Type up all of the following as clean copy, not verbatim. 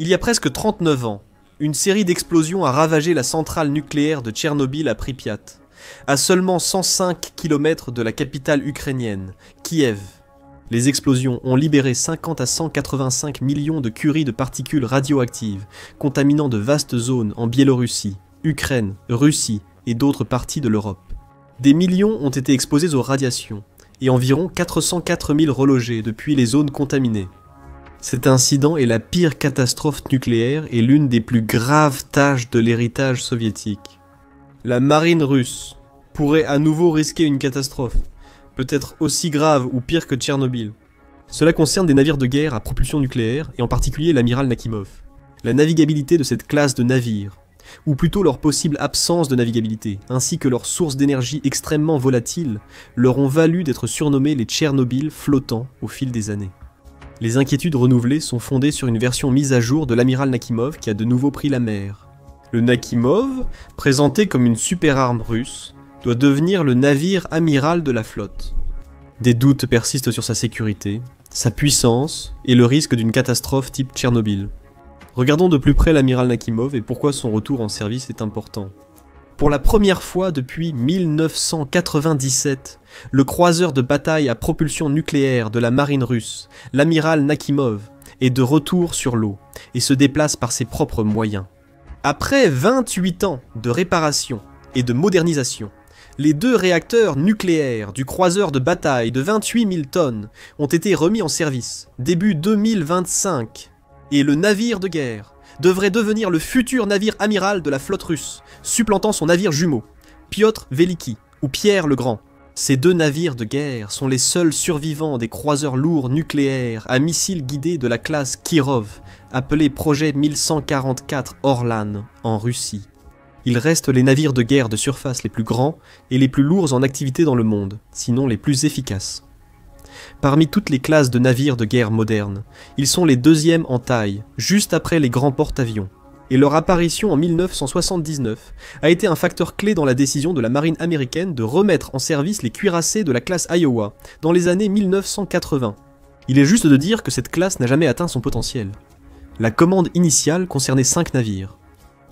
Il y a presque 39 ans, une série d'explosions a ravagé la centrale nucléaire de Tchernobyl à Pripyat, à seulement 105 km de la capitale ukrainienne, Kiev. Les explosions ont libéré 50 à 185 millions de curies de particules radioactives, contaminant de vastes zones en Biélorussie, Ukraine, Russie et d'autres parties de l'Europe. Des millions ont été exposés aux radiations, et environ 404 000 relogés depuis les zones contaminées. Cet incident est la pire catastrophe nucléaire et l'une des plus graves tâches de l'héritage soviétique. La marine russe pourrait à nouveau risquer une catastrophe, peut-être aussi grave ou pire que Tchernobyl. Cela concerne des navires de guerre à propulsion nucléaire, et en particulier l'amiral Nakhimov. La navigabilité de cette classe de navires, ou plutôt leur possible absence de navigabilité, ainsi que leurs sources d'énergie extrêmement volatiles, leur ont valu d'être surnommés les Tchernobyl flottants au fil des années. Les inquiétudes renouvelées sont fondées sur une version mise à jour de l'amiral Nakhimov qui a de nouveau pris la mer. Le Nakhimov, présenté comme une super arme russe, doit devenir le navire amiral de la flotte. Des doutes persistent sur sa sécurité, sa puissance et le risque d'une catastrophe type Tchernobyl. Regardons de plus près l'amiral Nakhimov et pourquoi son retour en service est important. Pour la première fois depuis 1997, le croiseur de bataille à propulsion nucléaire de la marine russe, l'amiral Nakhimov, est de retour sur l'eau et se déplace par ses propres moyens. Après 28 ans de réparation et de modernisation, les 2 réacteurs nucléaires du croiseur de bataille de 28 000 tonnes ont été remis en service début 2025 et le navire de guerre devrait devenir le futur navire amiral de la flotte russe, supplantant son navire jumeau, Piotr Veliki ou Pierre le Grand. Ces 2 navires de guerre sont les seuls survivants des croiseurs lourds nucléaires à missiles guidés de la classe Kirov, appelé projet 1144 Orlan en Russie. Ils restent les navires de guerre de surface les plus grands et les plus lourds en activité dans le monde, sinon les plus efficaces. Parmi toutes les classes de navires de guerre modernes, ils sont les 2e en taille, juste après les grands porte-avions, et leur apparition en 1979 a été un facteur clé dans la décision de la marine américaine de remettre en service les cuirassés de la classe Iowa dans les années 1980. Il est juste de dire que cette classe n'a jamais atteint son potentiel. La commande initiale concernait 5 navires.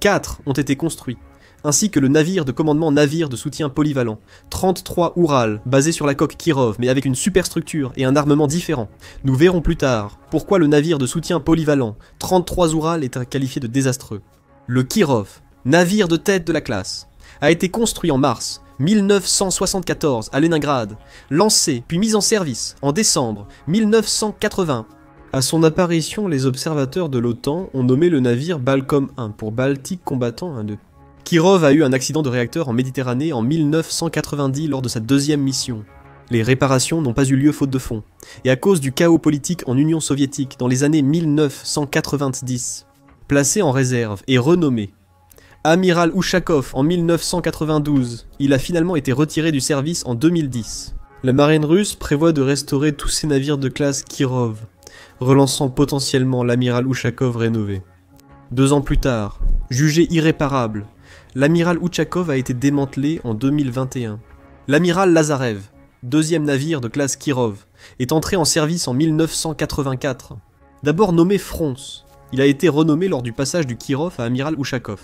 4 ont été construits, ainsi que le navire de commandement navire de soutien polyvalent, 33 Oural, basé sur la coque Kirov, mais avec une superstructure et un armement différent. Nous verrons plus tard pourquoi le navire de soutien polyvalent, 33 Oural, est qualifié de désastreux. Le Kirov, navire de tête de la classe, a été construit en mars 1974 à Leningrad, lancé puis mis en service en décembre 1980. À son apparition, les observateurs de l'OTAN ont nommé le navire Balcom 1 pour Baltique Combattant 1-2. Kirov a eu un accident de réacteur en Méditerranée en 1990 lors de sa 2e mission. Les réparations n'ont pas eu lieu faute de fonds, et à cause du chaos politique en Union soviétique dans les années 1990. Placé en réserve et renommé Amiral Ushakov en 1992, il a finalement été retiré du service en 2010. La marine russe prévoit de restaurer tous ses navires de classe Kirov, relançant potentiellement l'amiral Ushakov rénové. 2 ans plus tard, jugé irréparable, l'amiral Ushakov a été démantelé en 2021. L'amiral Lazarev, 2e navire de classe Kirov, est entré en service en 1984. D'abord nommé Frons, il a été renommé lors du passage du Kirov à amiral Ushakov.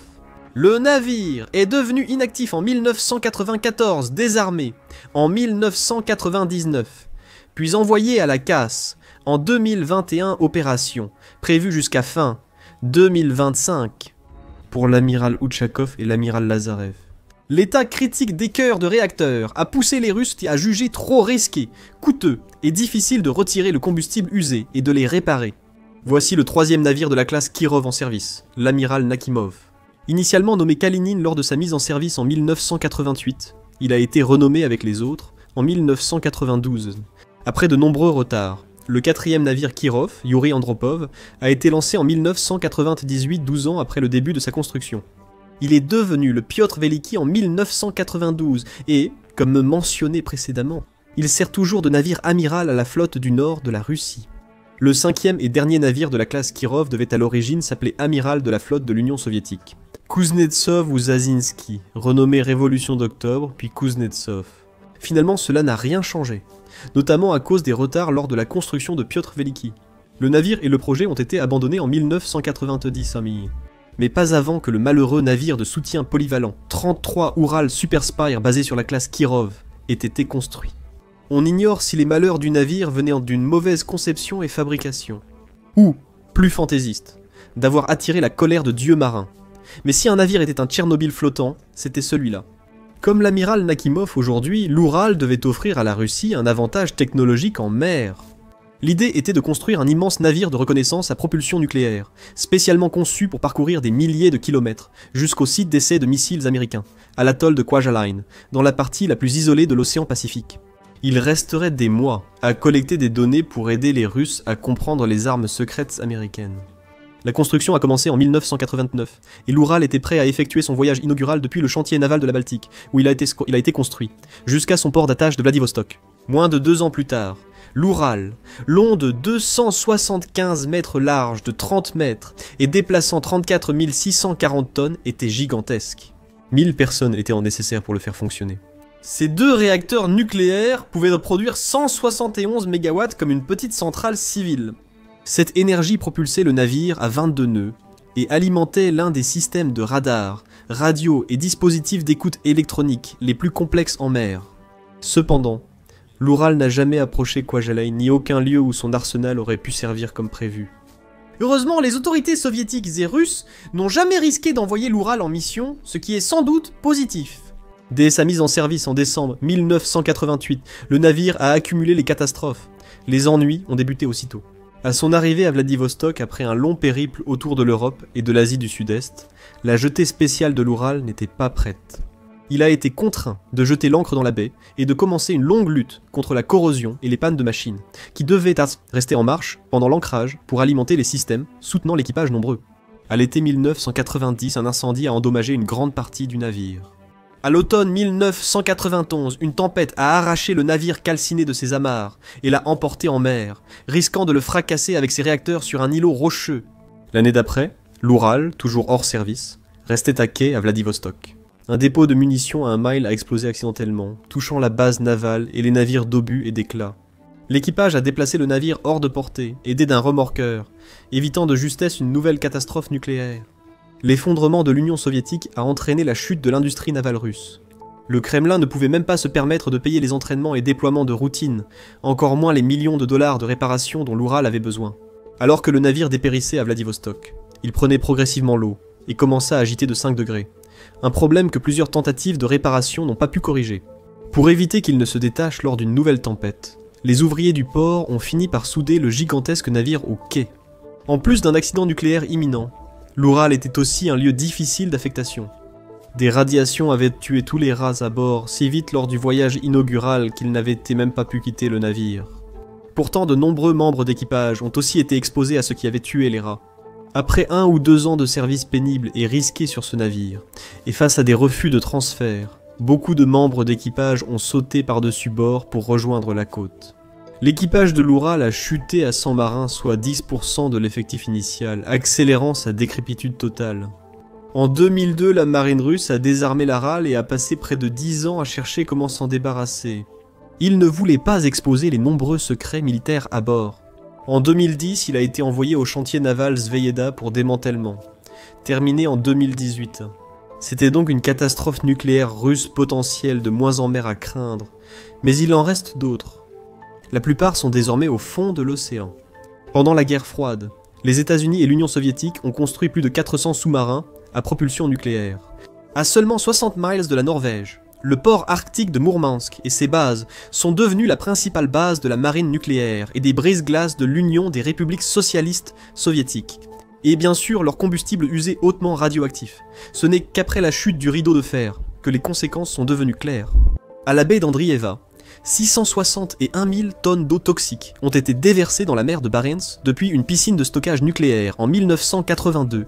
Le navire est devenu inactif en 1994, désarmé en 1999, puis envoyé à la casse en 2021 opération, prévue jusqu'à fin 2025 pour l'amiral Ushakov et l'amiral Lazarev. L'état critique des cœurs de réacteurs a poussé les Russes à juger trop risqué, coûteux et difficile de retirer le combustible usé et de les réparer. Voici le 3e navire de la classe Kirov en service, l'amiral Nakhimov. Initialement nommé Kalinin lors de sa mise en service en 1988, il a été renommé avec les autres en 1992. Après de nombreux retards, le 4e navire Kirov, Yuri Andropov, a été lancé en 1998, 12 ans après le début de sa construction. Il est devenu le Piotr Veliki en 1992 et, comme mentionné précédemment, il sert toujours de navire amiral à la flotte du nord de la Russie. Le 5e et dernier navire de la classe Kirov devait à l'origine s'appeler amiral de la flotte de l'Union soviétique. Kuznetsov ou Zazinski, renommé Révolution d'Octobre, puis Kuznetsov. Finalement, cela n'a rien changé, notamment à cause des retards lors de la construction de Piotr Veliki. Le navire et le projet ont été abandonnés en 1990, amis. Mais pas avant que le malheureux navire de soutien polyvalent 33 Oural Super Spire basé sur la classe Kirov ait été construit. On ignore si les malheurs du navire venaient d'une mauvaise conception et fabrication, ou, plus fantaisiste, d'avoir attiré la colère de dieux marins. Mais si un navire était un Tchernobyl flottant, c'était celui-là. Comme l'amiral Nakimov aujourd'hui, l'Oural devait offrir à la Russie un avantage technologique en mer. L'idée était de construire un immense navire de reconnaissance à propulsion nucléaire, spécialement conçu pour parcourir des milliers de kilomètres, jusqu'au site d'essai de missiles américains, à l'atoll de Kwajalein, dans la partie la plus isolée de l'océan Pacifique. Il resterait des mois à collecter des données pour aider les Russes à comprendre les armes secrètes américaines. La construction a commencé en 1989, et l'Oural était prêt à effectuer son voyage inaugural depuis le chantier naval de la Baltique, où il a été construit, jusqu'à son port d'attache de Vladivostok. Moins de 2 ans plus tard, l'Oural, long de 275 mètres large de 30 mètres et déplaçant 34 640 tonnes, était gigantesque. 1000 personnes étaient nécessaires pour le faire fonctionner. Ces 2 réacteurs nucléaires pouvaient produire 171 MW comme une petite centrale civile. Cette énergie propulsait le navire à 22 nœuds et alimentait l'un des systèmes de radar, radio et dispositifs d'écoute électronique les plus complexes en mer. Cependant, l'Oural n'a jamais approché Kwajalein ni aucun lieu où son arsenal aurait pu servir comme prévu. Heureusement, les autorités soviétiques et russes n'ont jamais risqué d'envoyer l'Oural en mission, ce qui est sans doute positif. Dès sa mise en service en décembre 1988, le navire a accumulé les catastrophes. Les ennuis ont débuté aussitôt. À son arrivée à Vladivostok après un long périple autour de l'Europe et de l'Asie du Sud-Est, la jetée spéciale de l'Oural n'était pas prête. Il a été contraint de jeter l'ancre dans la baie et de commencer une longue lutte contre la corrosion et les pannes de machines, qui devaient rester en marche pendant l'ancrage pour alimenter les systèmes soutenant l'équipage nombreux. À l'été 1990, un incendie a endommagé une grande partie du navire. À l'automne 1991, une tempête a arraché le navire calciné de ses amarres et l'a emporté en mer, risquant de le fracasser avec ses réacteurs sur un îlot rocheux. L'année d'après, l'Oural, toujours hors service, restait à quai à Vladivostok. Un dépôt de munitions à 1 mile a explosé accidentellement, touchant la base navale et les navires d'obus et d'éclats. L'équipage a déplacé le navire hors de portée, aidé d'un remorqueur, évitant de justesse une nouvelle catastrophe nucléaire. L'effondrement de l'Union soviétique a entraîné la chute de l'industrie navale russe. Le Kremlin ne pouvait même pas se permettre de payer les entraînements et déploiements de routine, encore moins les millions de dollars de réparation dont l'Oural avait besoin. Alors que le navire dépérissait à Vladivostok, il prenait progressivement l'eau et commença à agiter de 5 degrés. Un problème que plusieurs tentatives de réparation n'ont pas pu corriger. Pour éviter qu'il ne se détache lors d'une nouvelle tempête, les ouvriers du port ont fini par souder le gigantesque navire au quai. En plus d'un accident nucléaire imminent, l'Oural était aussi un lieu difficile d'affectation. Des radiations avaient tué tous les rats à bord si vite lors du voyage inaugural qu'ils n'avaient même pas pu quitter le navire. Pourtant, de nombreux membres d'équipage ont aussi été exposés à ce qui avait tué les rats. Après 1 ou 2 ans de service pénible et risqué sur ce navire, et face à des refus de transfert, beaucoup de membres d'équipage ont sauté par-dessus bord pour rejoindre la côte. L'équipage de l'Oural a chuté à 100 marins, soit 10% de l'effectif initial, accélérant sa décrépitude totale. En 2002, la marine russe a désarmé l'Aral et a passé près de 10 ans à chercher comment s'en débarrasser. Il ne voulait pas exposer les nombreux secrets militaires à bord. En 2010, il a été envoyé au chantier naval Zveyeda pour démantèlement, terminé en 2018. C'était donc une catastrophe nucléaire russe potentielle de moins en mer à craindre, mais il en reste d'autres. La plupart sont désormais au fond de l'océan. Pendant la guerre froide, les États-Unis et l'Union soviétique ont construit plus de 400 sous-marins à propulsion nucléaire. À seulement 60 miles de la Norvège, le port arctique de Mourmansk et ses bases sont devenus la principale base de la marine nucléaire et des brise-glaces de l'Union des républiques socialistes soviétiques. Et bien sûr leur combustible usé hautement radioactif. Ce n'est qu'après la chute du rideau de fer que les conséquences sont devenues claires. À la baie d'Andrieva, 661 000 tonnes d'eau toxique ont été déversées dans la mer de Barents depuis une piscine de stockage nucléaire en 1982.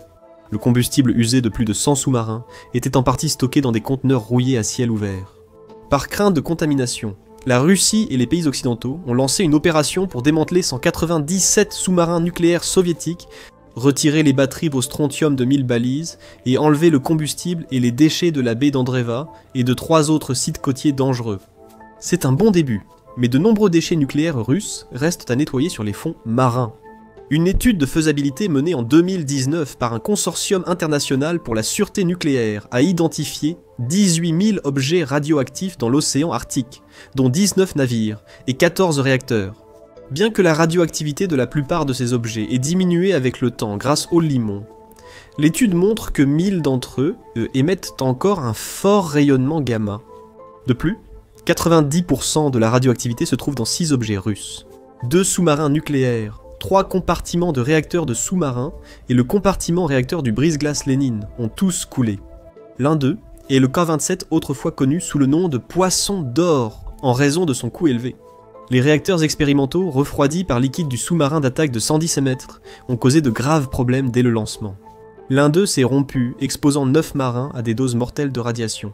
Le combustible usé de plus de 100 sous-marins était en partie stocké dans des conteneurs rouillés à ciel ouvert. Par crainte de contamination, la Russie et les pays occidentaux ont lancé une opération pour démanteler 197 sous-marins nucléaires soviétiques, retirer les batteries au strontium de 1000 balises et enlever le combustible et les déchets de la baie d'Andreva et de 3 autres sites côtiers dangereux. C'est un bon début, mais de nombreux déchets nucléaires russes restent à nettoyer sur les fonds marins. Une étude de faisabilité menée en 2019 par un consortium international pour la sûreté nucléaire a identifié 18 000 objets radioactifs dans l'océan Arctique, dont 19 navires et 14 réacteurs. Bien que la radioactivité de la plupart de ces objets ait diminué avec le temps grâce au limon, l'étude montre que 1000 d'entre eux émettent encore un fort rayonnement gamma. De plus, 90% de la radioactivité se trouve dans 6 objets russes. 2 sous-marins nucléaires, 3 compartiments de réacteurs de sous-marins et le compartiment réacteur du brise-glace Lénine ont tous coulé. L'un d'eux est le K-27, autrefois connu sous le nom de poisson d'or en raison de son coût élevé. Les réacteurs expérimentaux, refroidis par liquide du sous-marin d'attaque de 110 mètres, ont causé de graves problèmes dès le lancement. L'un d'eux s'est rompu, exposant 9 marins à des doses mortelles de radiation.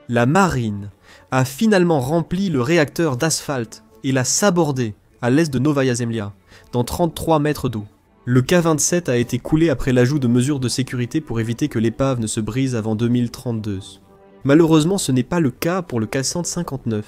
La marine a finalement rempli le réacteur d'asphalte et l'a sabordé à l'est de Novaya Zemlya, dans 33 mètres d'eau. Le K-27 a été coulé après l'ajout de mesures de sécurité pour éviter que l'épave ne se brise avant 2032. Malheureusement, ce n'est pas le cas pour le K-159.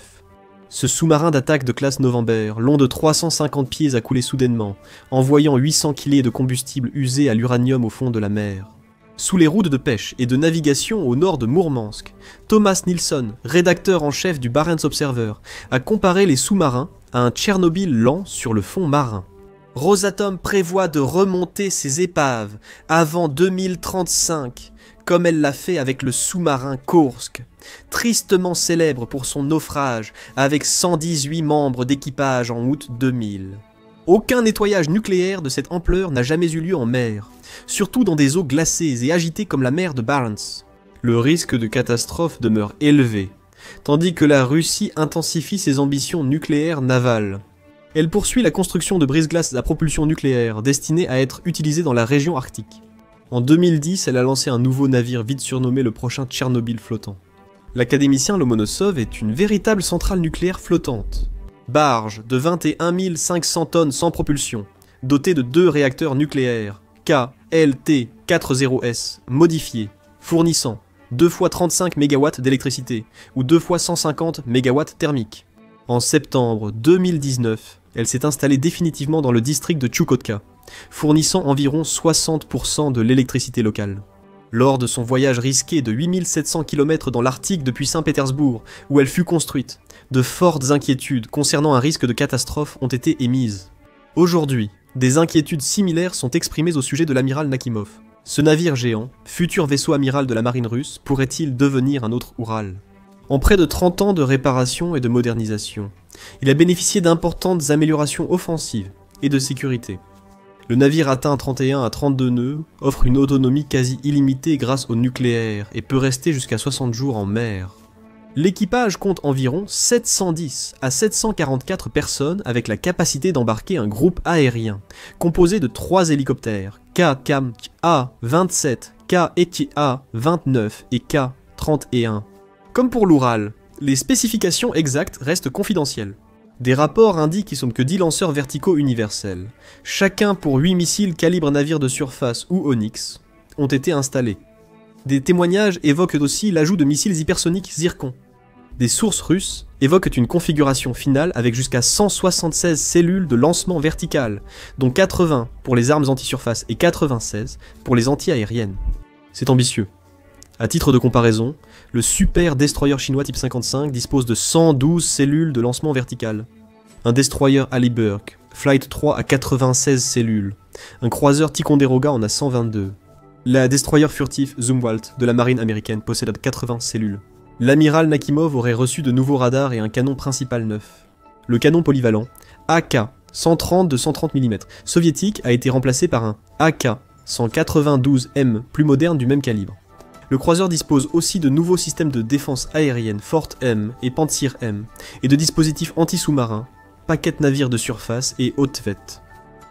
Ce sous-marin d'attaque de classe November, long de 350 pieds, a coulé soudainement, envoyant 800 kg de combustible usé à l'uranium au fond de la mer. Sous les routes de pêche et de navigation au nord de Mourmansk, Thomas Nilsson, rédacteur en chef du Barents Observer, a comparé les sous-marins à un Tchernobyl lent sur le fond marin. Rosatom prévoit de remonter ses épaves avant 2035, comme elle l'a fait avec le sous-marin Kursk, tristement célèbre pour son naufrage avec 118 membres d'équipage en août 2000. Aucun nettoyage nucléaire de cette ampleur n'a jamais eu lieu en mer, surtout dans des eaux glacées et agitées comme la mer de Barents. Le risque de catastrophe demeure élevé, tandis que la Russie intensifie ses ambitions nucléaires navales. Elle poursuit la construction de brise-glaces à propulsion nucléaire destinés à être utilisés dans la région arctique. En 2010, elle a lancé un nouveau navire vite surnommé le prochain Tchernobyl flottant. L'académicien Lomonosov est une véritable centrale nucléaire flottante. Barge de 21 500 tonnes sans propulsion, dotée de 2 réacteurs nucléaires KLT-40S modifiés, fournissant 2 fois 35 MW d'électricité ou 2 fois 150 MW thermiques. En septembre 2019, elle s'est installée définitivement dans le district de Tchoukotka, fournissant environ 60% de l'électricité locale. Lors de son voyage risqué de 8700 km dans l'Arctique depuis Saint-Pétersbourg, où elle fut construite, de fortes inquiétudes concernant un risque de catastrophe ont été émises. Aujourd'hui, des inquiétudes similaires sont exprimées au sujet de l'amiral Nakimov. Ce navire géant, futur vaisseau amiral de la marine russe, pourrait-il devenir un autre Oural ? En près de 30 ans de réparation et de modernisation, il a bénéficié d'importantes améliorations offensives et de sécurité. Le navire atteint 31 à 32 nœuds, offre une autonomie quasi illimitée grâce au nucléaire et peut rester jusqu'à 60 jours en mer. L'équipage compte environ 710 à 744 personnes avec la capacité d'embarquer un groupe aérien, composé de 3 hélicoptères, K-A-27, K-A-29 et K-31. Comme pour l'Oural, les spécifications exactes restent confidentielles. Des rapports indiquent que 10 lanceurs verticaux universels, chacun pour 8 missiles calibre navire de surface ou Onyx, ont été installés. Des témoignages évoquent aussi l'ajout de missiles hypersoniques Zircon. Des sources russes évoquent une configuration finale avec jusqu'à 176 cellules de lancement verticales, dont 80 pour les armes anti-surface et 96 pour les anti-aériennes. C'est ambitieux. À titre de comparaison, le super destroyer chinois type 55 dispose de 112 cellules de lancement vertical. Un destroyer Halliburton Flight 3 a 96 cellules. Un croiseur Ticonderoga en a 122. La destroyer furtif Zumwalt de la marine américaine possède 80 cellules. L'amiral Nakimov aurait reçu de nouveaux radars et un canon principal neuf. Le canon polyvalent AK-130 de 130 mm soviétique a été remplacé par un AK-192M plus moderne du même calibre. Le croiseur dispose aussi de nouveaux systèmes de défense aérienne Forte M et Pantsir M, et de dispositifs anti-sous-marins, paquets navires de surface et Haute-Vet.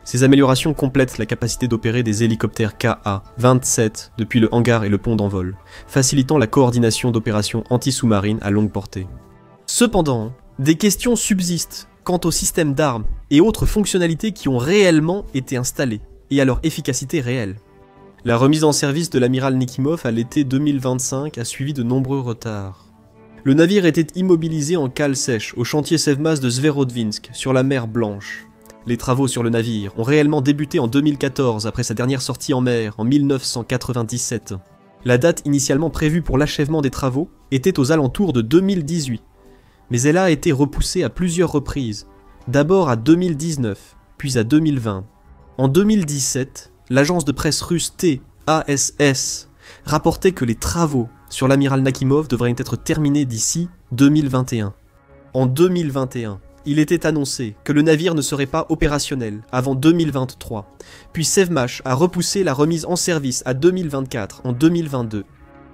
Ces améliorations complètent la capacité d'opérer des hélicoptères Ka-27 depuis le hangar et le pont d'envol, facilitant la coordination d'opérations anti-sous-marines à longue portée. Cependant, des questions subsistent quant aux systèmes d'armes et autres fonctionnalités qui ont réellement été installées, et à leur efficacité réelle. La remise en service de l'amiral Nakimov à l'été 2025 a suivi de nombreux retards. Le navire était immobilisé en cale sèche au chantier Sevmaz de Sverodvinsk, sur la mer Blanche. Les travaux sur le navire ont réellement débuté en 2014 après sa dernière sortie en mer en 1997. La date initialement prévue pour l'achèvement des travaux était aux alentours de 2018, mais elle a été repoussée à plusieurs reprises, d'abord à 2019, puis à 2020. En 2017, l'agence de presse russe TASS rapportait que les travaux sur l'amiral Nakhimov devraient être terminés d'ici 2021. En 2021, il était annoncé que le navire ne serait pas opérationnel avant 2023, puis Sevmash a repoussé la remise en service à 2024 en 2022.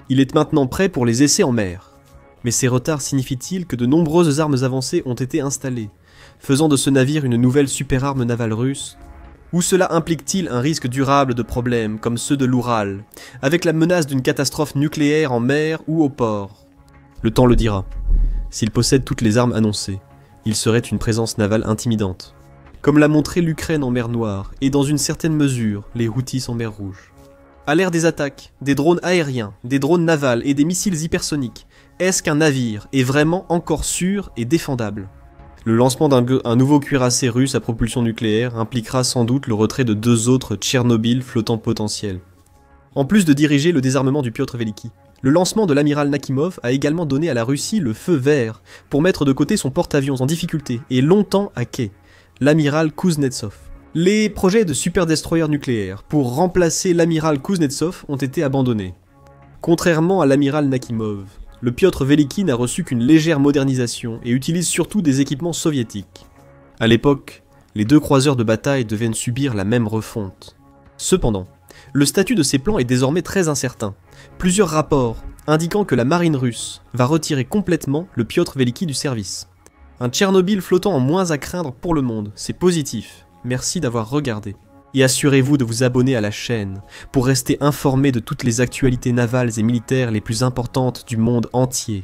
Il est maintenant prêt pour les essais en mer. Mais ces retards signifient-ils que de nombreuses armes avancées ont été installées, faisant de ce navire une nouvelle superarme navale russe? Ou cela implique-t-il un risque durable de problèmes comme ceux de l'Oural, avec la menace d'une catastrophe nucléaire en mer ou au port? Le temps le dira. S'il possède toutes les armes annoncées, il serait une présence navale intimidante, comme l'a montré l'Ukraine en mer Noire et dans une certaine mesure les Houthis en mer Rouge. À l'ère des attaques, des drones aériens, des drones navals et des missiles hypersoniques, est-ce qu'un navire est vraiment encore sûr et défendable? Le lancement d'un nouveau cuirassé russe à propulsion nucléaire impliquera sans doute le retrait de 2 autres Tchernobyl flottants potentiels. En plus de diriger le désarmement du Piotr Veliki, le lancement de l'amiral Nakhimov a également donné à la Russie le feu vert pour mettre de côté son porte-avions en difficulté et longtemps à quai, l'amiral Kuznetsov. Les projets de super-destroyer nucléaire pour remplacer l'amiral Kuznetsov ont été abandonnés. Contrairement à l'amiral Nakhimov, le Piotr Veliki n'a reçu qu'une légère modernisation et utilise surtout des équipements soviétiques. À l'époque, les 2 croiseurs de bataille devaient subir la même refonte. Cependant, le statut de ces plans est désormais très incertain. Plusieurs rapports indiquant que la marine russe va retirer complètement le Piotr Veliki du service. Un Tchernobyl flottant en moins à craindre pour le monde, c'est positif. Merci d'avoir regardé. Et assurez-vous de vous abonner à la chaîne pour rester informé de toutes les actualités navales et militaires les plus importantes du monde entier.